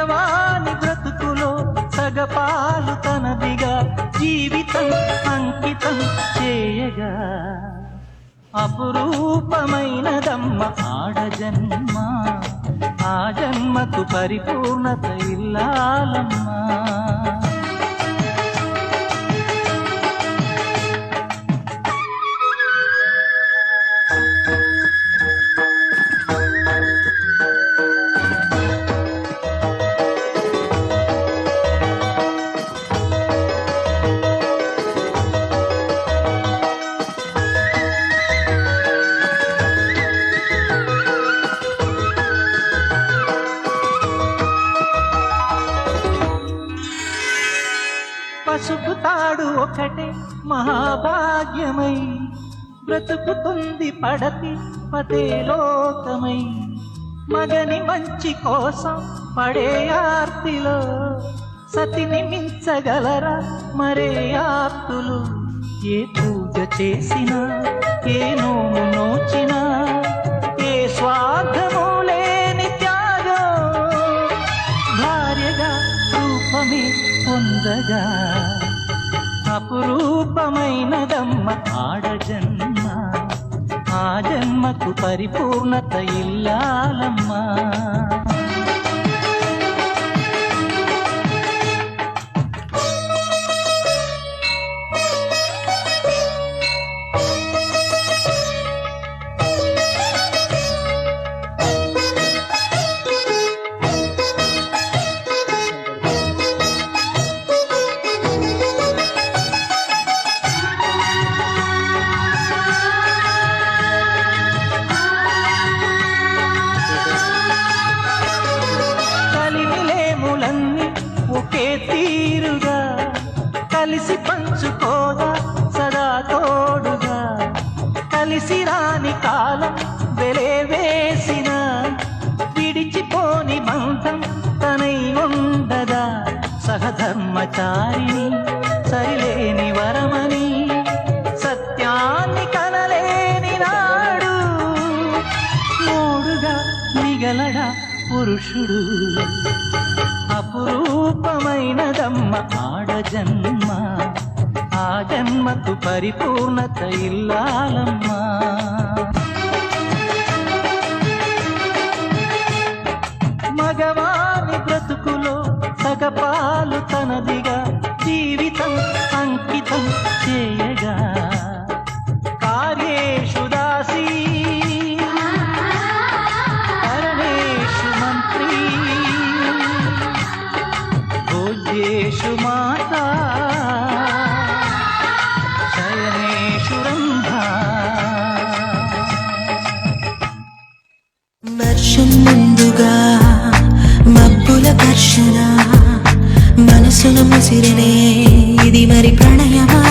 మగవాని బ్రతుకులో సగపాలు తనదిగా జీవితం అంకితం చేయగా అపురూపమైనదమ్మ ఆడజన్మ ఆ జన్మకు పరిపూర్ణత ఇల్లాలమ్మా పసుపు తాడు ఒకటే మహాభాగ్యమై బ్రతుకుతుంది పడతి పదే లోకమై మగని మంచి కోసం పడే ఆర్తిలో సతిని మించగలరా మరే ఆర్తులు ఏ పూజ చేసినా ఏ నోము నోచినా ఏ స్వార్థము లేని త్యాగం భార్యగా రూపమే పొందగా అపురూపమైనదమ్మ ఆడజన్మ ఆ జన్మకు పరిపూర్ణత ఇల్లాలమ్మా ఒకే తీరుగా కలిసి పంచుకోగా సదా తోడుగా కలిసి రాని కాలం వెలే వేసిన విడిచిపోని బంధం తనై ఉండదా సహధర్మచారిని సరిలేని వరమని సత్యాన్ని కనలేని నాడు మూడుగా మిగలడా పురుషుడు అపురూపమైనదమ్మ ఆడజన్మ ఆ జన్మకు పరిపూర్ణత ఇల్లాలమ్మా మగవాని బ్రతుకులో సగపాలు తనదిగా జీవితం అంకితం చేయగా కార్యేషు దాసీ భోజ్యేషు మాతా శయనేషు రంభా వర్షం ముందుగా మబ్బుల ఘర్షణ మనసుల ముసిరనే ఇది మరి ప్రణయమా